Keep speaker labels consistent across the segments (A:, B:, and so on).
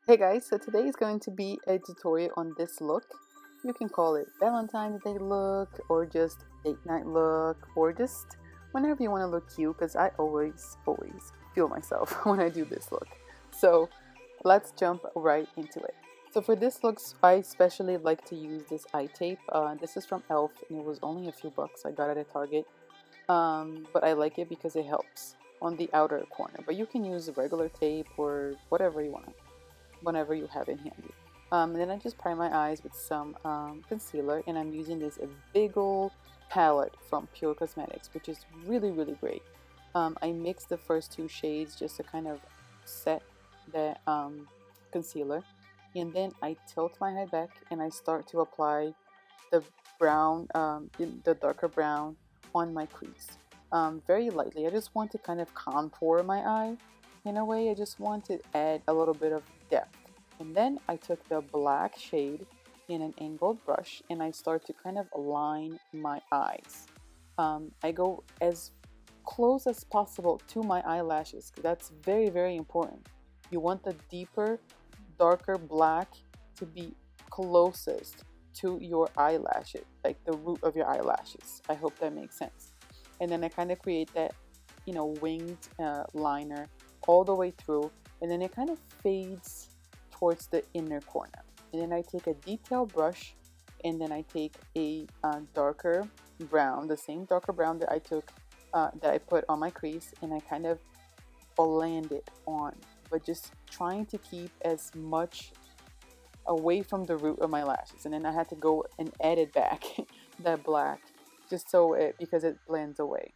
A: Hey guys, so today is going to be a tutorial on this look. You can call it Valentine's Day look, or just date night look, or just whenever you want to look cute, because I always feel myself when I do this look. So let's jump right into it. So for this look, I especially like to use this eye tape. This is from e.l.f. and it was only a few bucks. I got it at Target, but I like it because it helps on the outer corner. But you can use regular tape or whatever you want, whenever you have it handy. And then I just prime my eyes with some concealer, and I'm using this big ol' palette from Pure Cosmetics, which is really great. I mix the first two shades just to kind of set that concealer, and then I tilt my head back and I start to apply the brown, the darker brown on my crease, very lightly. I just want to kind of contour my eye in a way. I just want to add a little bit of depth. And then I took the black shade in an angled brush and I start to kind of align my eyes. I go as close as possible to my eyelashes. That's very important. You want the deeper, darker black to be closest to your eyelashes, like the root of your eyelashes. I hope that makes sense. And then I kind of create that, winged liner all the way through, and then it kind of fades towards the inner corner. And then I take a detail brush, and then I take a darker brown, the same darker brown that I took, that I put on my crease, and I kind of blend it on, but just trying to keep as much away from the root of my lashes. And then I had to go and add it back, that black, just so because it blends away.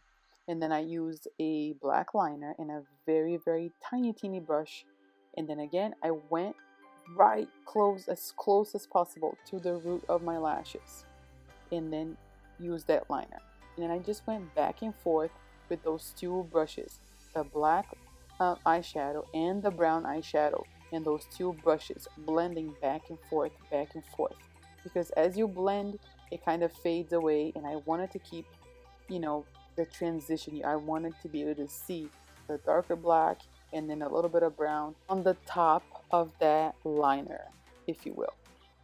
A: And then I used a black liner in a very teeny brush, and then again I went right close as possible to the root of my lashes, and then used that liner. And then I just went back and forth with those two brushes, the black eyeshadow and the brown eyeshadow, and those two brushes blending back and forth, because as you blend it kind of fades away, and I wanted to keep, the transition. I wanted to be able to see the darker black and then a little bit of brown on the top of that liner, if you will.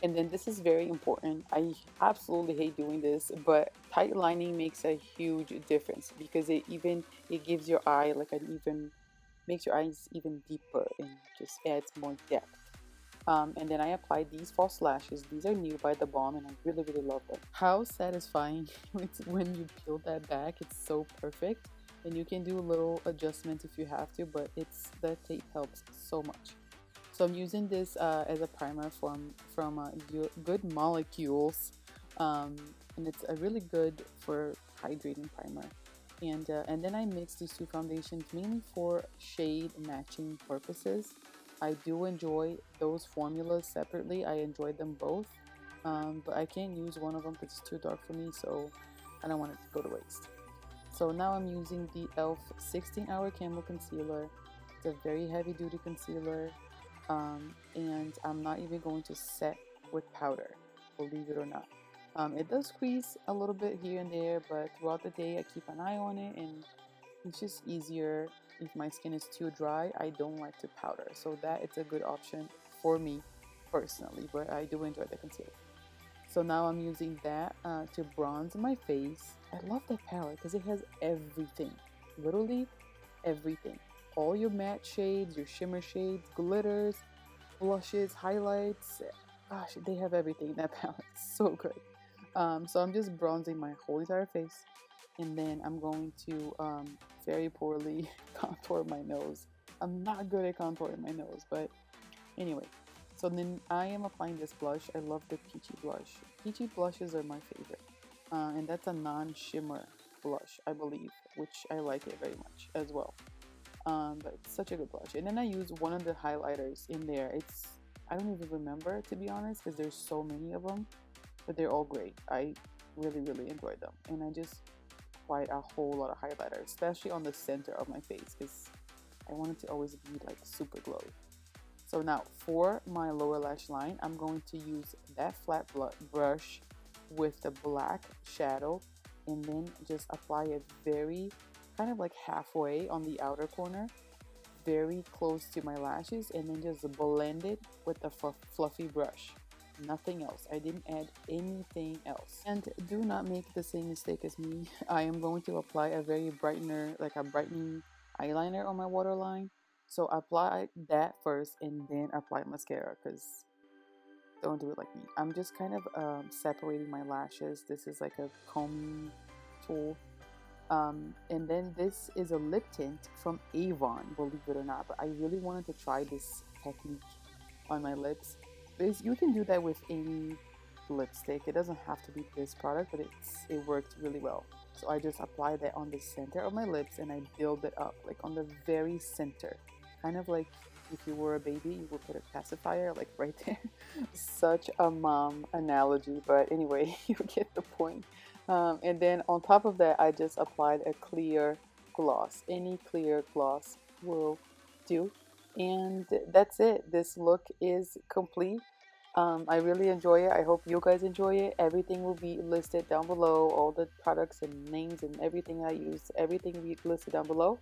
A: And then this is very important. I absolutely hate doing this, but tight lining makes a huge difference because it gives your eye like makes your eyes even deeper and just adds more depth. And then I applied these false lashes. These are new by THEBALM, and I really love them. How satisfying it's when you peel that back. It's so perfect, and you can do little adjustments if you have to, but the tape helps so much. So I'm using this as a primer from Good Molecules, and it's a really good for hydrating primer. And then I mix these two foundations mainly for shade matching purposes. I do enjoy those formulas separately. I enjoy them both, but I can't use one of them because it's too dark for me, so I don't want it to go to waste. So now I'm using the e.l.f. 16-Hour Camo Concealer. It's a very heavy-duty concealer, and I'm not even going to set with powder, believe it or not. It does squeeze a little bit here and there, but throughout the day I keep an eye on it, and it's just easier. If my skin is too dry, I don't like to powder, so that it's a good option for me personally, but I do enjoy the concealer. So now I'm using that to bronze my face. I love that palette because it has everything, literally everything. All your matte shades, your shimmer shades, glitters, blushes, highlights. Gosh, they have everything in that palette. It's so good. So I'm just bronzing my whole entire face, and then I'm going to very poorly contour my nose. I'm not good at contouring my nose, but anyway. So then I am applying this blush. I love the peachy blush. Peachy blushes are my favorite, and that's a non-shimmer blush, I believe, which I like it very much as well. But it's such a good blush. And then I use one of the highlighters in there. I don't even remember, to be honest, because there's so many of them, but they're all great. I really enjoy them, and I just applied a whole lot of highlighter, especially on the center of my face, because I want it to always be like super glowy. So now for my lower lash line, I'm going to use that flat brush with the black shadow, and then just apply it very kind of like halfway on the outer corner, very close to my lashes and then just blend it with a fluffy brush. Nothing else. I didn't add anything else. And do not make the same mistake as me. I am going to apply a very brightener, like a brightening eyeliner on my waterline. So apply that first and then apply mascara, because don't do it like me. I'm just kind of separating my lashes. This is like a combing tool. And then this is a lip tint from Avon, believe it or not. But I really wanted to try this technique on my lips. You can do that with any lipstick. It doesn't have to be this product, but it worked really well. So I just applied that on the center of my lips and I build it up, like on the very center. Kind of like if you were a baby, you would put a pacifier like right there. Such a mom analogy, but anyway, you get the point. And then on top of that, I just applied a clear gloss. Any clear gloss will do. And that's it. This look is complete. I really enjoy it. I hope you guys enjoy it. Everything will be listed down below. All the products and names and everything I use, everything will be listed down below.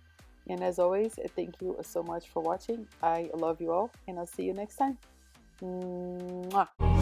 A: And as always, thank you so much for watching. I love you all, and I'll see you next time. Mwah.